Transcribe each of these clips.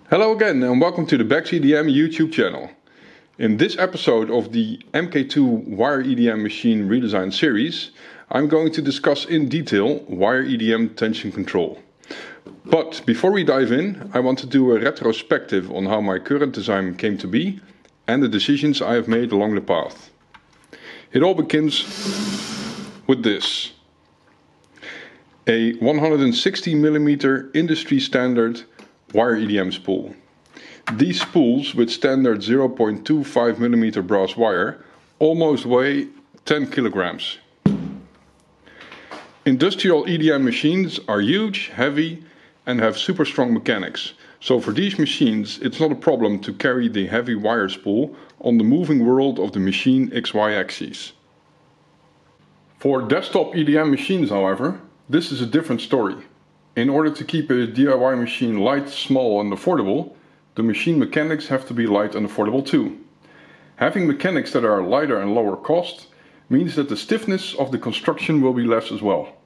Hello again and welcome to the BAXEDM YouTube channel. In this episode of the MK2 Wire-EDM Machine redesign series, I'm going to discuss in detail Wire-EDM tension control. But before we dive in, I want to do a retrospective on how my current design came to be and the decisions I have made along the path. It all begins with this. A 160mm industry standard Wire-EDM spool. These spools with standard 0.25mm brass wire almost weigh 10 kilograms. Industrial EDM machines are huge, heavy and have super strong mechanics. So for these machines it's not a problem to carry the heavy wire spool on the moving world of the machine XY axis. For desktop EDM machines, however, this is a different story. In order to keep a DIY machine light, small and affordable, the machine mechanics have to be light and affordable too. Having mechanics that are lighter and lower cost means that the stiffness of the construction will be less as well.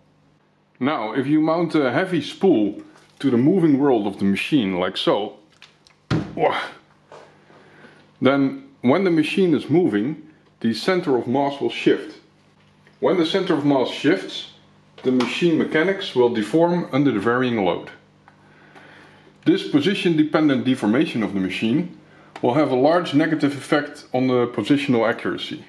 Now, if you mount a heavy spool to the moving world of the machine like so, then when the machine is moving, the center of mass will shift. When the center of mass shifts, the machine mechanics will deform under the varying load. This position-dependent deformation of the machine will have a large negative effect on the positional accuracy.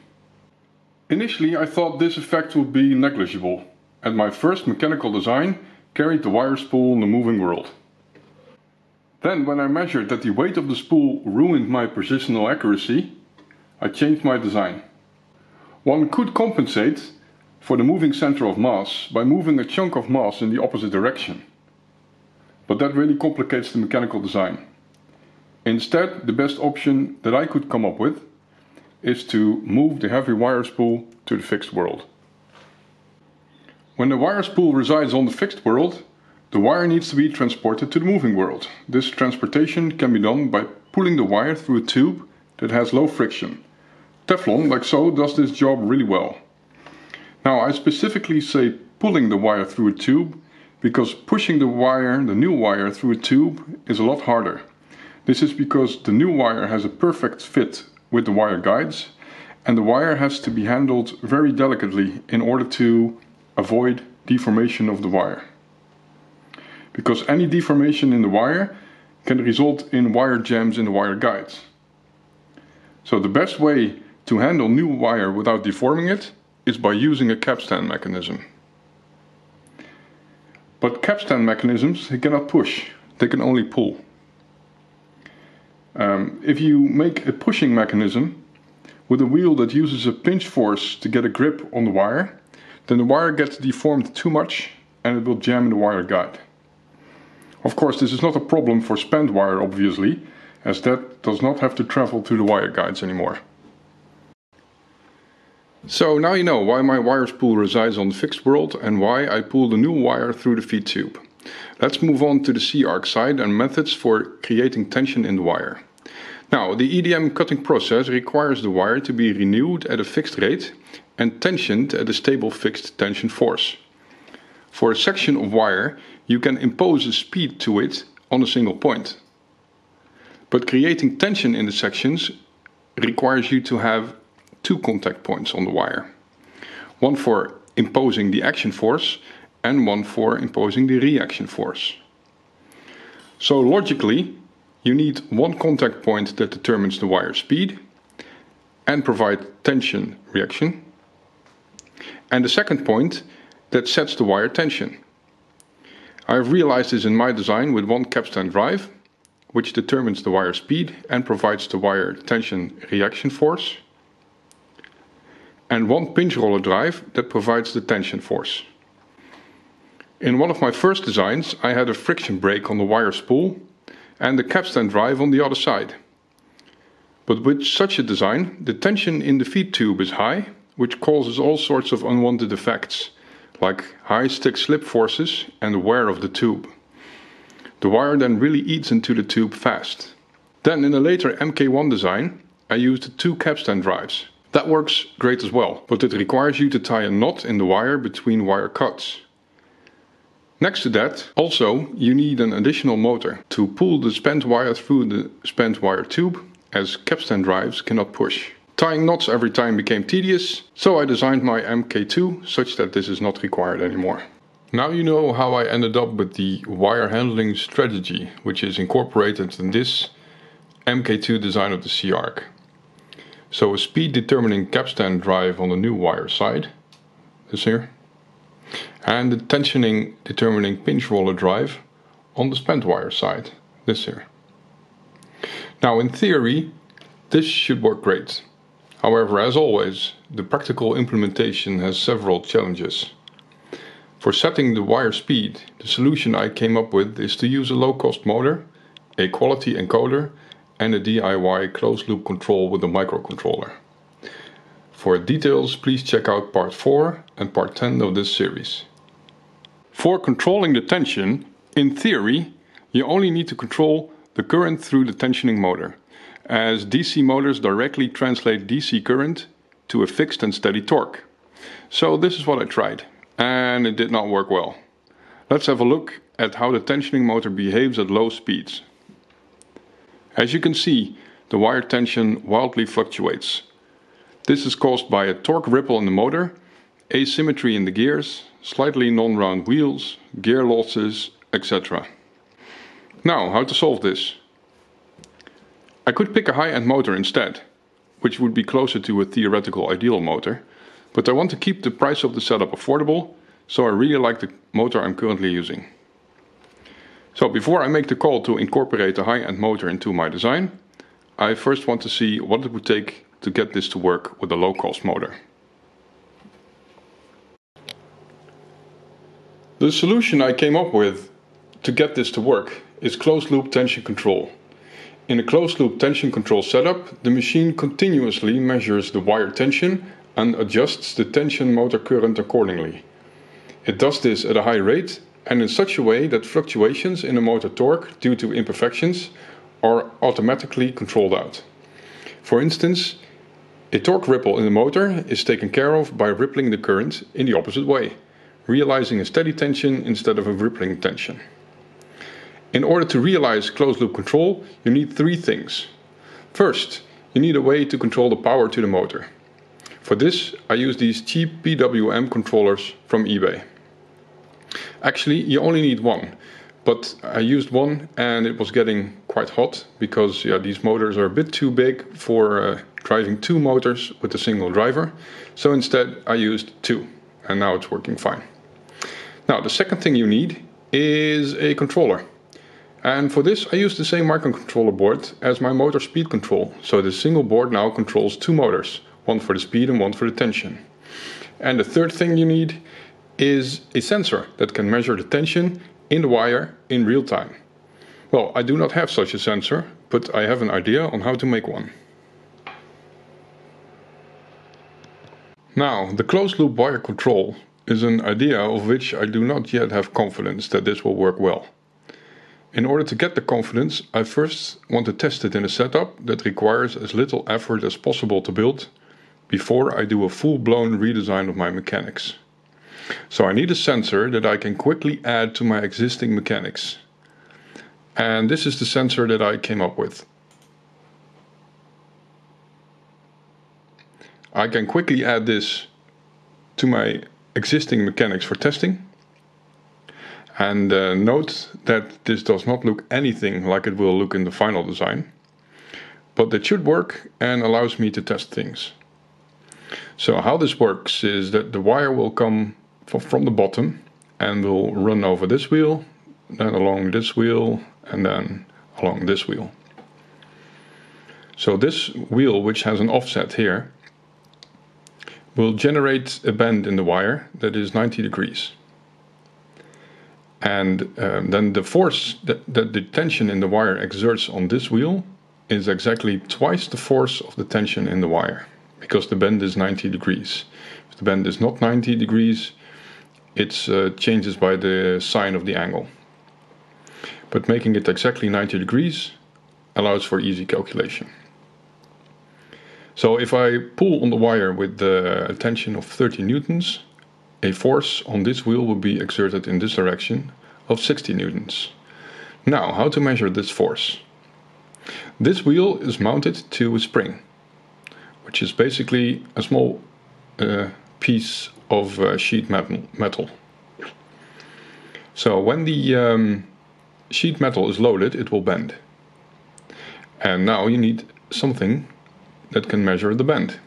Initially I thought this effect would be negligible, and my first mechanical design carried the wire spool in the moving world. Then when I measured that the weight of the spool ruined my positional accuracy, I changed my design. One could compensate for the moving center of mass by moving a chunk of mass in the opposite direction. But that really complicates the mechanical design. Instead, the best option that I could come up with is to move the heavy wire spool to the fixed world. When the wire spool resides on the fixed world, the wire needs to be transported to the moving world. This transportation can be done by pulling the wire through a tube that has low friction. Teflon, like so, does this job really well. Now I specifically say pulling the wire through a tube because pushing the new wire through a tube is a lot harder. This is because the new wire has a perfect fit with the wire guides and the wire has to be handled very delicately in order to avoid deformation of the wire. Because any deformation in the wire can result in wire jams in the wire guides. So the best way to handle new wire without deforming it is by using a capstan mechanism. But capstan mechanisms, they cannot push, they can only pull. If you make a pushing mechanism with a wheel that uses a pinch force to get a grip on the wire, then the wire gets deformed too much and it will jam in the wire guide. Of course, this is not a problem for spanned wire, obviously, as that does not have to travel through the wire guides anymore. So now you know why my wire spool resides on the fixed world and why I pull the new wire through the feed tube. Let's move on to the C-arc side and methods for creating tension in the wire. Now, the EDM cutting process requires the wire to be renewed at a fixed rate and tensioned at a stable fixed tension force. For a section of wire, you can impose a speed to it on a single point. But creating tension in the sections requires you to have two contact points on the wire. One for imposing the action force and one for imposing the reaction force. So logically, you need one contact point that determines the wire speed and provide tension reaction, and the second point that sets the wire tension. I have realized this in my design with one capstan drive, which determines the wire speed and provides the wire tension reaction force, and one pinch roller drive that provides the tension force. In one of my first designs I had a friction brake on the wire spool and the capstan drive on the other side. But with such a design, the tension in the feed tube is high, which causes all sorts of unwanted effects, like high stick-slip forces and wear of the tube. The wire then really eats into the tube fast. Then in a later MK1 design I used two capstan drives. That works great as well, but it requires you to tie a knot in the wire between wire cuts. Next to that, also you need an additional motor to pull the spent wire through the spent wire tube, as capstan drives cannot push. Tying knots every time became tedious, so I designed my MK2 such that this is not required anymore. Now you know how I ended up with the wire handling strategy, which is incorporated in this MK2 design of the C-Arc. So a speed determining capstan drive on the new wire side, this here, and the tensioning determining pinch roller drive on the spent wire side, this here. Now in theory this should work great. However, as always, the practical implementation has several challenges. For setting the wire speed, the solution I came up with is to use a low-cost motor, a quality encoder and a DIY closed-loop control with a microcontroller. For details, please check out part 4 and part 10 of this series. For controlling the tension, in theory, you only need to control the current through the tensioning motor, as DC motors directly translate DC current to a fixed and steady torque. So this is what I tried, and it did not work well. Let's have a look at how the tensioning motor behaves at low speeds. As you can see, the wire tension wildly fluctuates. This is caused by a torque ripple in the motor, asymmetry in the gears, slightly non-round wheels, gear losses, etc. Now, how to solve this? I could pick a high-end motor instead, which would be closer to a theoretical ideal motor, but I want to keep the price of the setup affordable, so I really like the motor I'm currently using. So before I make the call to incorporate a high-end motor into my design, I first want to see what it would take to get this to work with a low-cost motor. The solution I came up with to get this to work is closed-loop tension control. In a closed-loop tension control setup, the machine continuously measures the wire tension and adjusts the tension motor current accordingly. It does this at a high rate and in such a way that fluctuations in the motor torque due to imperfections are automatically controlled out. For instance, a torque ripple in the motor is taken care of by rippling the current in the opposite way, realizing a steady tension instead of a rippling tension. In order to realize closed-loop control, you need three things. First, you need a way to control the power to the motor. For this, I use these cheap PWM controllers from eBay. Actually, you only need one, but I used one and it was getting quite hot because these motors are a bit too big for driving two motors with a single driver. So instead I used two, and now it's working fine. Now the second thing you need is a controller. And for this I use the same microcontroller board as my motor speed control. So the single board now controls two motors, one for the speed and one for the tension. And the third thing you need is a sensor that can measure the tension in the wire in real time. Well, I do not have such a sensor, but I have an idea on how to make one. Now, the closed loop wire control is an idea of which I do not yet have confidence that this will work well. In order to get the confidence, I first want to test it in a setup that requires as little effort as possible to build before I do a full-blown redesign of my mechanics. So I need a sensor that I can quickly add to my existing mechanics. And this is the sensor that I came up with. I can quickly add this to my existing mechanics for testing. And note that this does not look anything like it will look in the final design. But it should work and allows me to test things. So how this works is that the wire will come from the bottom and will run over this wheel, then along this wheel, and then along this wheel. So this wheel, which has an offset here, will generate a bend in the wire that is 90 degrees. And then the force that the tension in the wire exerts on this wheel is exactly twice the force of the tension in the wire, because the bend is 90 degrees. If the bend is not 90 degrees, it changes by the sine of the angle. But making it exactly 90 degrees allows for easy calculation. So if I pull on the wire with a tension of 30 newtons, a force on this wheel will be exerted in this direction of 60 newtons. Now, how to measure this force? This wheel is mounted to a spring, which is basically a small piece of sheet metal. So when the sheet metal is loaded, it will bend. And now you need something that can measure the bend.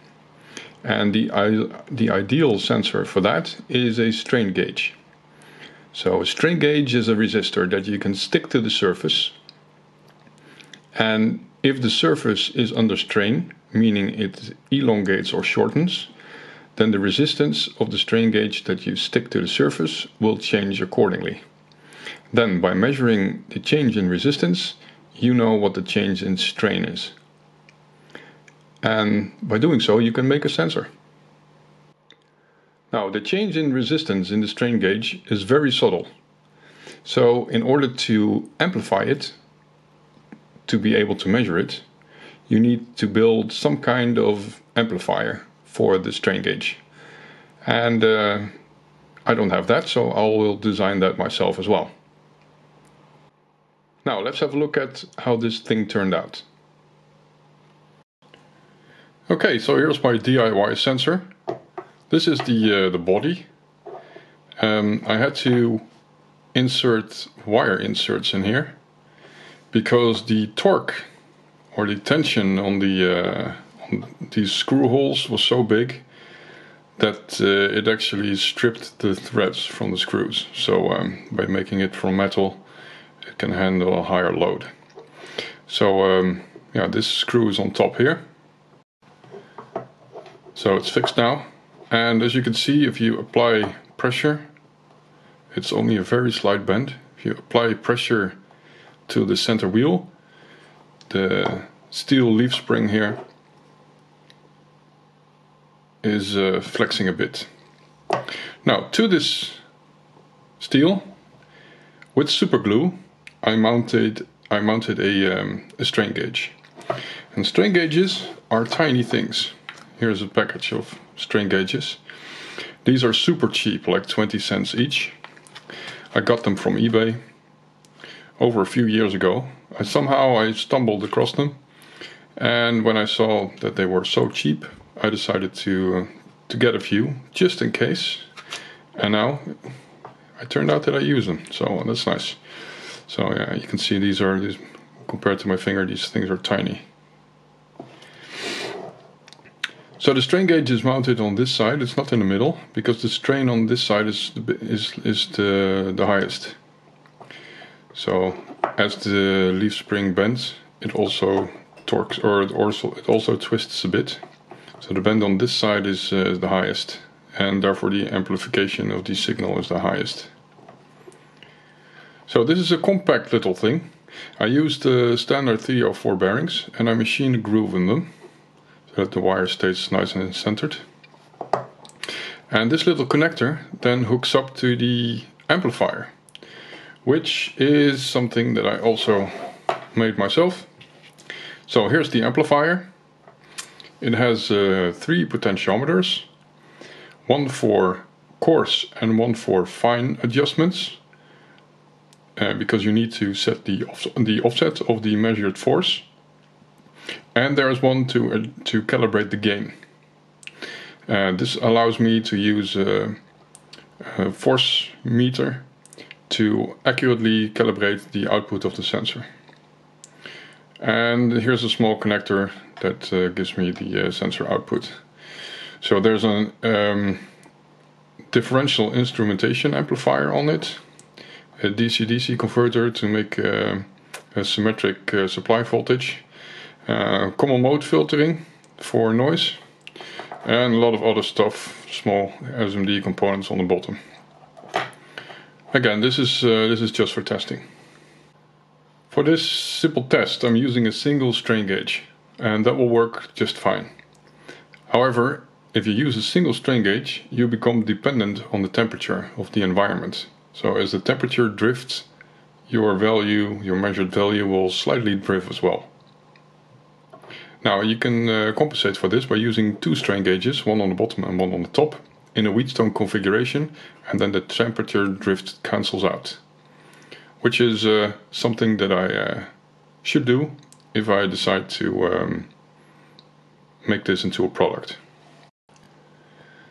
And the ideal sensor for that is a strain gauge. So a strain gauge is a resistor that you can stick to the surface, and if the surface is under strain, meaning it elongates or shortens, then the resistance of the strain gauge that you stick to the surface will change accordingly. Then by measuring the change in resistance, you know what the change in strain is. And by doing so, you can make a sensor. Now, the change in resistance in the strain gauge is very subtle. So in order to amplify it, to be able to measure it, you need to build some kind of amplifier for the strain gauge. And I don't have that, so I will design that myself as well. Now let's have a look at how this thing turned out. Okay, so here's my DIY sensor. This is the body. I had to insert wire inserts in here because the torque or the tension on these screw holes was so big that it actually stripped the threads from the screws. So by making it from metal, it can handle a higher load. So yeah, this screw is on top here. So it's fixed now, and as you can see, if you apply pressure, it's only a very slight bend. If you apply pressure to the center wheel, the steel leaf spring here is flexing a bit. Now to this steel, with super glue, I mounted a strain gauge. And strain gauges are tiny things. Here's a package of strain gauges. These are super cheap, like 20 cents each. I got them from eBay over a few years ago. Somehow I stumbled across them, and when I saw that they were so cheap, I decided to get a few, just in case. And now it turned out that I use them, so that's nice. So yeah, you can see these compared to my finger, these things are tiny. So the strain gauge is mounted on this side. It's not in the middle because the strain on this side is the highest. So as the leaf spring bends, it also torques, or it also twists a bit. So the bend on this side is the highest, and therefore the amplification of the signal is the highest. So this is a compact little thing. I used standard 304 bearings, and I machined a groove in them, that the wire stays nice and centered. And this little connector then hooks up to the amplifier, which is something that I also made myself. So here's the amplifier. It has 3 potentiometers, one for coarse and one for fine adjustments, because you need to set the offset of the measured force. And there is one to calibrate the gain. This allows me to use a force meter to accurately calibrate the output of the sensor. And here's a small connector that gives me the sensor output. So there's a differential instrumentation amplifier on it, a DC-DC converter to make a symmetric supply voltage, common mode filtering for noise, and a lot of other stuff, small SMD components on the bottom. Again, this is just for testing. For this simple test, I'm using a single strain gauge, and that will work just fine. However, if you use a single strain gauge, you become dependent on the temperature of the environment. So as the temperature drifts, your measured value will slightly drift as well. Now you can compensate for this by using 2 strain gauges, one on the bottom and one on the top, in a Wheatstone configuration, and then the temperature drift cancels out. which is something that I should do if I decide to make this into a product.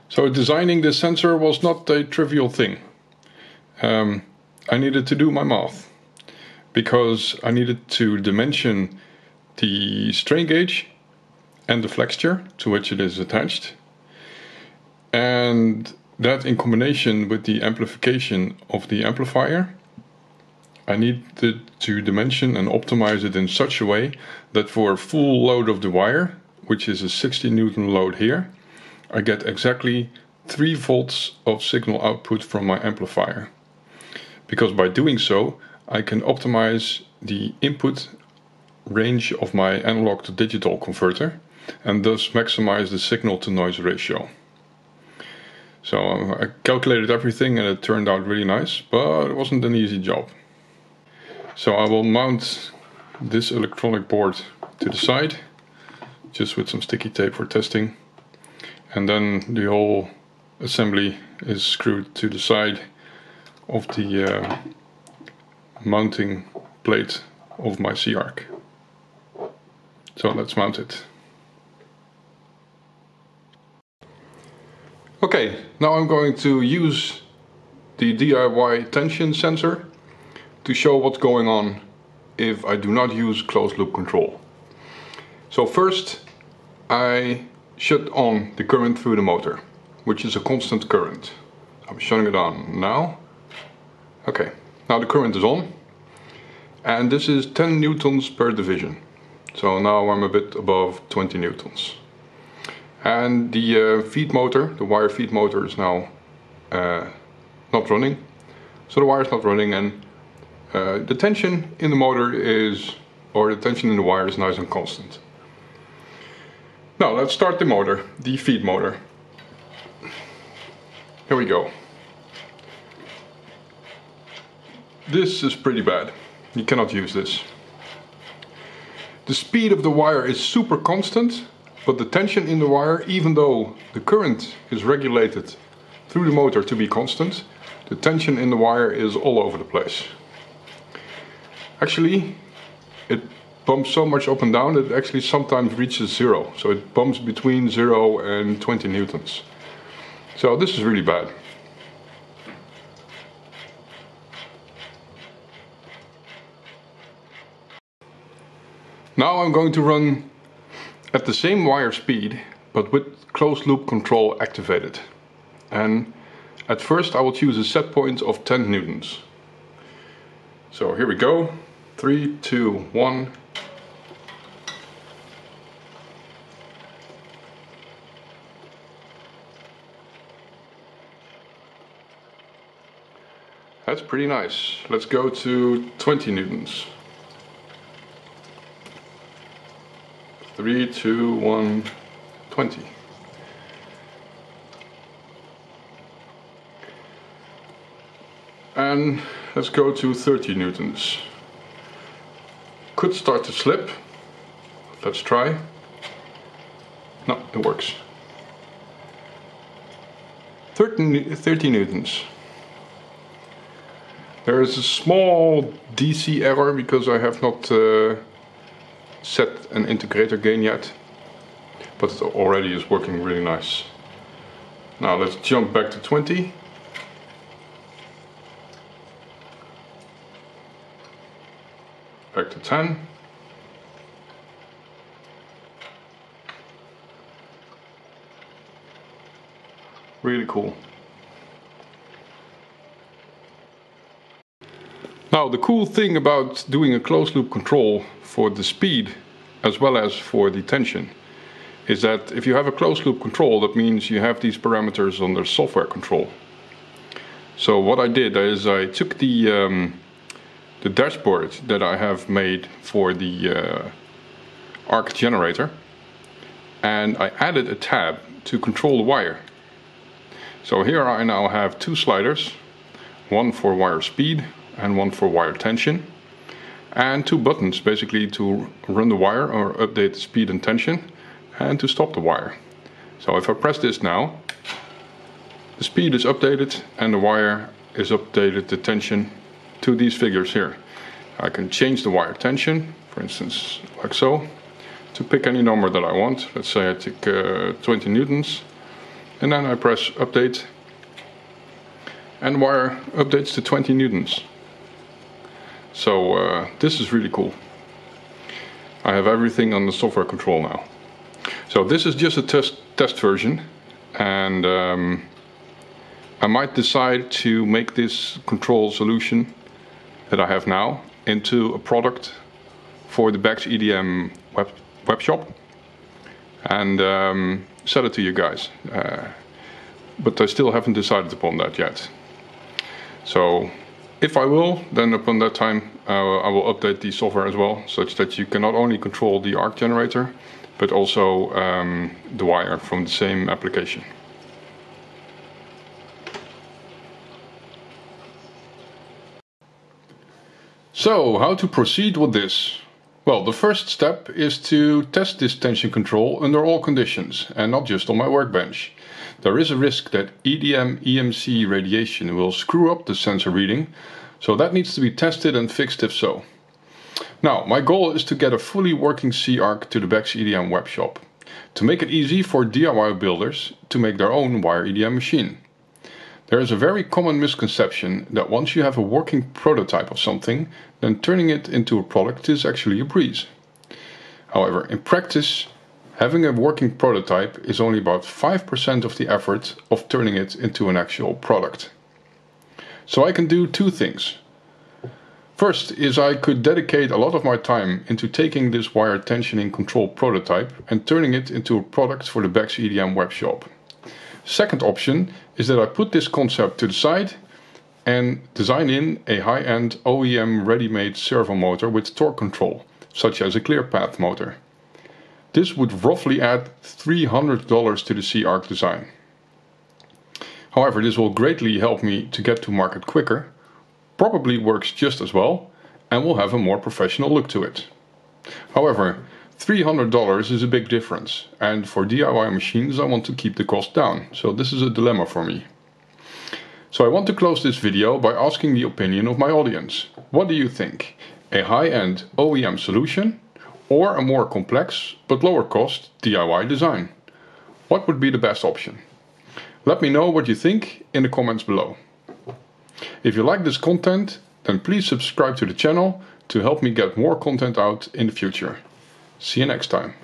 So designing this sensor was not a trivial thing. I needed to do my math, because I needed to dimension the strain gauge and the flexure to which it is attached, and that in combination with the amplification of the amplifier, I needed to dimension and optimize it in such a way that for a full load of the wire, which is a 60 Newton load here, I get exactly 3 volts of signal output from my amplifier. Because by doing so, I can optimize the input range of my analog to digital converter and thus maximize the signal to noise ratio. So I calculated everything and it turned out really nice, but it wasn't an easy job. So I will mount this electronic board to the side, just with some sticky tape for testing, and then the whole assembly is screwed to the side of the mounting plate of my C-arc. So let's mount it. Okay, now I'm going to use the DIY tension sensor to show what's going on if I do not use closed loop control. So first I shut on the current through the motor, which is a constant current. I'm shutting it on now. Okay, now the current is on, and this is 10 newtons per division. So now I'm a bit above 20 newtons. And the feed motor, the wire feed motor, is now not running. So the wire is not running, and the tension in the motor is, or the tension in the wire is nice and constant. Now let's start the motor, the feed motor. Here we go. This is pretty bad. You cannot use this. The speed of the wire is super constant, but the tension in the wire, even though the current is regulated through the motor to be constant, the tension in the wire is all over the place. Actually, it bumps so much up and down that it actually sometimes reaches 0. So it bumps between 0 and 20 newtons. So this is really bad. Now I'm going to run at the same wire speed, but with closed loop control activated. And at first I will choose a set point of 10 newtons. So here we go. 3, 2, 1. That's pretty nice. Let's go to 20 newtons. 3, 2, 1, 20. And let's go to 30 newtons. Could start to slip. Let's try. No, it works. 30 newtons. There is a small DC error because I have not set an integrator gain yet, but it already is working really nice. Now let's jump back to 20. Back to 10. Really cool. Now the cool thing about doing a closed loop control for the speed as well as for the tension is that if you have a closed loop control, that means you have these parameters under software control. So what I did is I took the dashboard that I have made for the arc generator, and I added a tab to control the wire. So here I now have 2 sliders, one for wire speed and one for wire tension, and 2 buttons basically to run the wire or update the speed and tension, and to stop the wire. So if I press this now, the speed is updated and the wire is updated, the tension to these figures here. I can change the wire tension, for instance, like so, to pick any number that I want. Let's say I take 20 newtons, and then I press update, and the wire updates to 20 newtons. So this is really cool. I have everything on the software control now. So this is just a test version, and I might decide to make this control solution that I have now into a product for the BAXEDM web shop, and sell it to you guys. But I still haven't decided upon that yet. So if I will, then upon that time I will update the software as well, such that you can not only control the arc generator, but also the wire from the same application. So, how to proceed with this? Well, the first step is to test this tension control under all conditions, and not just on my workbench. There is a risk that EDM EMC radiation will screw up the sensor reading, so that needs to be tested and fixed if so. Now, my goal is to get a fully working C-arc to the BAXEDM webshop, to make it easy for DIY builders to make their own Wire-EDM machine. There is a very common misconception that once you have a working prototype of something, then turning it into a product is actually a breeze. However, in practice, having a working prototype is only about 5% of the effort of turning it into an actual product. So I can do two things. First is I could dedicate a lot of my time into taking this wire tensioning control prototype and turning it into a product for the BAXEDM webshop. Second option is that I put this concept to the side and design in a high-end OEM ready-made servo motor with torque control, such as a clear path motor. This would roughly add $300 to the C-arc design. However, this will greatly help me to get to market quicker, probably works just as well, and will have a more professional look to it. However, $300 is a big difference, and for DIY machines I want to keep the cost down, so this is a dilemma for me. So I want to close this video by asking the opinion of my audience. What do you think? A high-end OEM solution or a more complex but lower cost DIY design? What would be the best option? Let me know what you think in the comments below. If you like this content, then please subscribe to the channel to help me get more content out in the future. See you next time.